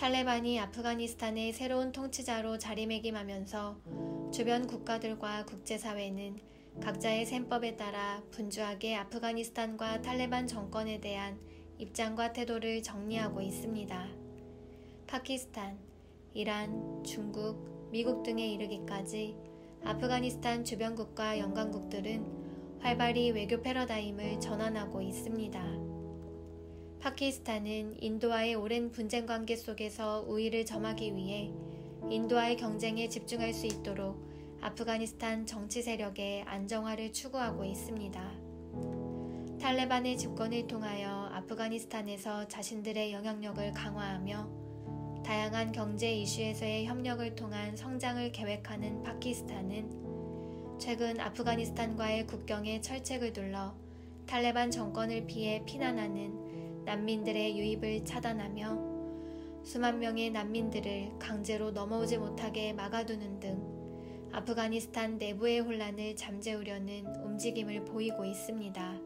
탈레반이 아프가니스탄의 새로운 통치자로 자리매김하면서 주변 국가들과 국제사회는 각자의 셈법에 따라 분주하게 아프가니스탄과 탈레반 정권에 대한 입장과 태도를 정리하고 있습니다. 파키스탄, 이란, 중국, 미국 등에 이르기까지 아프가니스탄 주변국과 연관국들은 활발히 외교 패러다임을 전환하고 있습니다. 파키스탄은 인도와의 오랜 분쟁 관계 속에서 우위를 점하기 위해 인도와의 경쟁에 집중할 수 있도록 아프가니스탄 정치 세력의 안정화를 추구하고 있습니다. 탈레반의 집권을 통하여 아프가니스탄에서 자신들의 영향력을 강화하며 다양한 경제 이슈에서의 협력을 통한 성장을 계획하는 파키스탄은 최근 아프가니스탄과의 국경에 철책을 둘러 탈레반 정권을 피해 피난하는 난민들의 유입을 차단하며 수만 명의 난민들을 강제로 넘어오지 못하게 막아두는 등 아프가니스탄 내부의 혼란을 잠재우려는 움직임을 보이고 있습니다.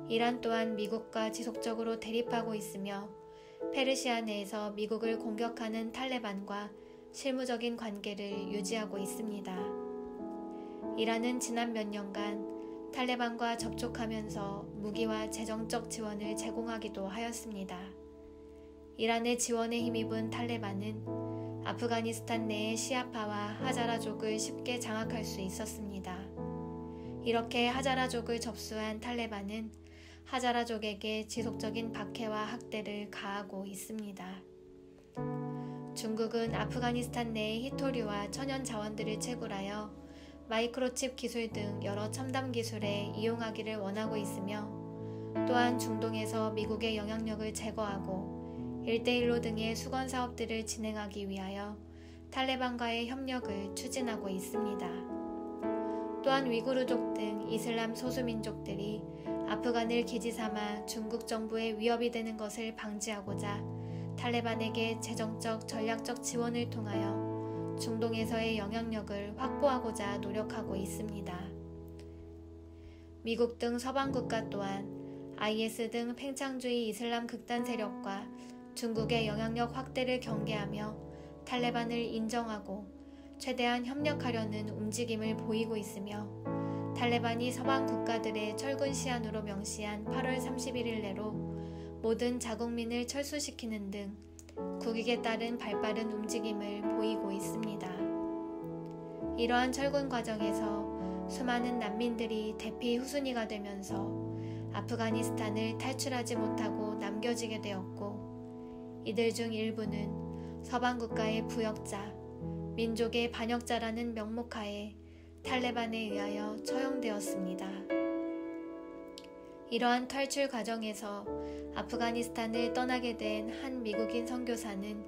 이란 또한 미국과 지속적으로 대립하고 있으며 페르시아 내에서 미국을 공격하는 탈레반과 실무적인 관계를 유지하고 있습니다. 이란은 지난 몇 년간 탈레반과 접촉하면서 무기와 재정적 지원을 제공하기도 하였습니다. 이란의 지원에 힘입은 탈레반은 아프가니스탄 내의 시아파와 하자라족을 쉽게 장악할 수 있었습니다. 이렇게 하자라족을 접수한 탈레반은 하자라족에게 지속적인 박해와 학대를 가하고 있습니다. 중국은 아프가니스탄 내의 희토류와 천연 자원들을 채굴하여 마이크로칩 기술 등 여러 첨단 기술에 이용하기를 원하고 있으며 또한 중동에서 미국의 영향력을 제거하고 1대1로 등의 수건 사업들을 진행하기 위하여 탈레반과의 협력을 추진하고 있습니다. 또한 위구르족 등 이슬람 소수민족들이 아프간을 기지 삼아 중국 정부의 위협이 되는 것을 방지하고자 탈레반에게 재정적, 전략적 지원을 통하여 중동에서의 영향력을 확보하고자 노력하고 있습니다. 미국 등 서방 국가 또한 IS 등 팽창주의 이슬람 극단 세력과 중국의 영향력 확대를 경계하며 탈레반을 인정하고 최대한 협력하려는 움직임을 보이고 있으며 탈레반이 서방 국가들의 철군 시한으로 명시한 8월 31일 내로 모든 자국민을 철수시키는 등 국익에 따른 발빠른 움직임을 보이고 있습니다. 이러한 철군 과정에서 수많은 난민들이 대피 후순위가 되면서 아프가니스탄을 탈출하지 못하고 남겨지게 되었고 이들 중 일부는 서방 국가의 부역자, 민족의 반역자라는 명목하에 탈레반에 의하여 처형되었습니다. 이러한 탈출 과정에서 아프가니스탄을 떠나게 된 한 미국인 선교사는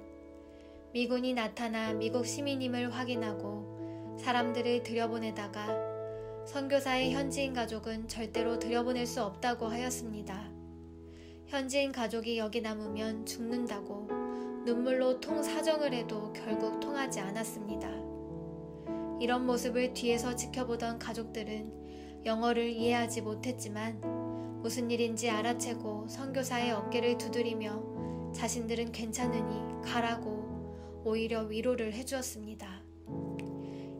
미군이 나타나 미국 시민임을 확인하고 사람들을 들여보내다가 선교사의 현지인 가족은 절대로 들여보낼 수 없다고 하였습니다. 현지인 가족이 여기 남으면 죽는다고 눈물로 사정을 해도 결국 통하지 않았습니다. 이런 모습을 뒤에서 지켜보던 가족들은 영어를 이해하지 못했지만 무슨 일인지 알아채고 선교사의 어깨를 두드리며 자신들은 괜찮으니 가라고 오히려 위로를 해주었습니다.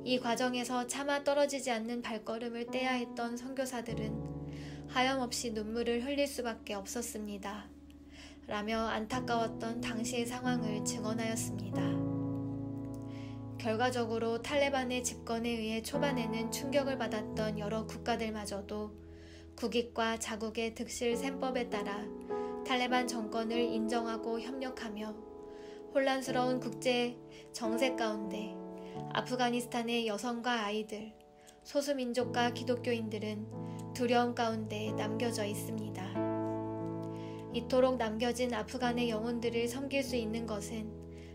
이 과정에서 차마 떨어지지 않는 발걸음을 떼야 했던 선교사들은 하염없이 눈물을 흘릴 수밖에 없었습니다. 라며 안타까웠던 당시의 상황을 증언하였습니다. 결과적으로 탈레반의 집권에 의해 초반에는 충격을 받았던 여러 국가들마저도 국익과 자국의 득실 셈법에 따라 탈레반 정권을 인정하고 협력하며 혼란스러운 국제 정세 가운데 아프가니스탄의 여성과 아이들, 소수민족과 기독교인들은 두려움 가운데 남겨져 있습니다. 이토록 남겨진 아프간의 영혼들을 섬길 수 있는 것은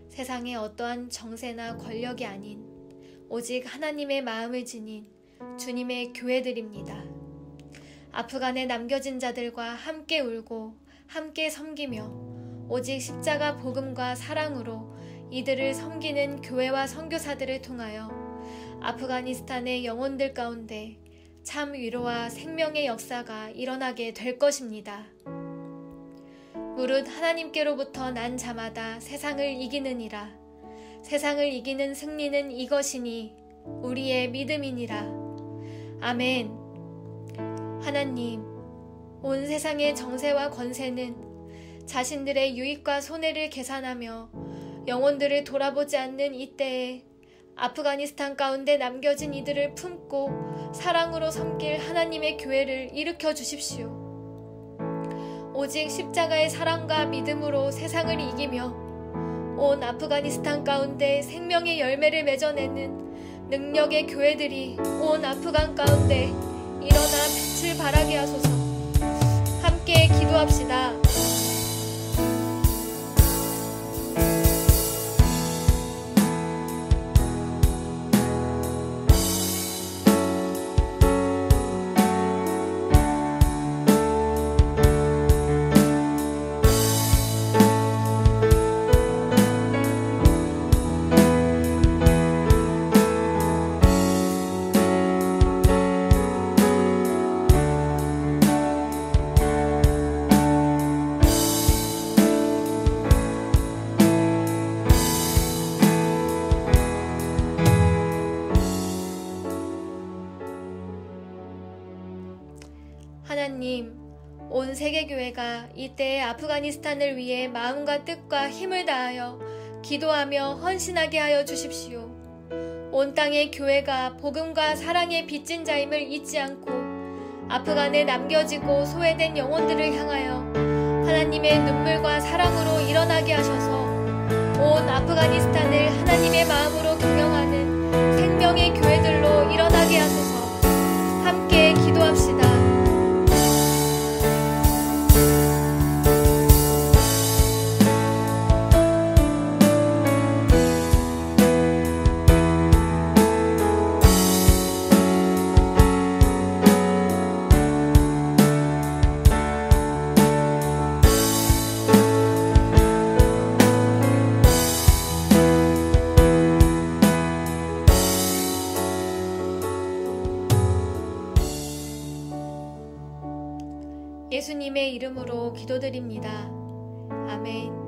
세상의 어떠한 정세나 권력이 아닌 오직 하나님의 마음을 지닌 주님의 교회들입니다. 아프간에 남겨진 자들과 함께 울고 함께 섬기며 오직 십자가 복음과 사랑으로 이들을 섬기는 교회와 선교사들을 통하여 아프가니스탄의 영혼들 가운데 참 위로와 생명의 역사가 일어나게 될 것입니다. 무릇 하나님께로부터 난 자마다 세상을 이기느니라. 세상을 이기는 승리는 이것이니 우리의 믿음이니라. 아멘. 하나님, 온 세상의 정세와 권세는 자신들의 유익과 손해를 계산하며 영혼들을 돌아보지 않는 이때에 아프가니스탄 가운데 남겨진 이들을 품고 사랑으로 섬길 하나님의 교회를 일으켜 주십시오. 오직 십자가의 사랑과 믿음으로 세상을 이기며 온 아프가니스탄 가운데 생명의 열매를 맺어내는 능력의 교회들이 온 아프간 가운데 일어나 빛을 발하게 하소서. 함께 기도합시다. 하나님, 온 세계교회가 이때의 아프가니스탄을 위해 마음과 뜻과 힘을 다하여 기도하며 헌신하게 하여 주십시오. 온 땅의 교회가 복음과 사랑의 빚진 자임을 잊지 않고 아프간에 남겨지고 소외된 영혼들을 향하여 하나님의 눈물과 사랑으로 일어나게 하셔서 온 아프가니스탄을 하나님의 마음으로 경영하는 생명의 교회들로 일어나게 하소서. 함께 기도합시다. 예수님의 이름으로 기도드립니다. 아멘.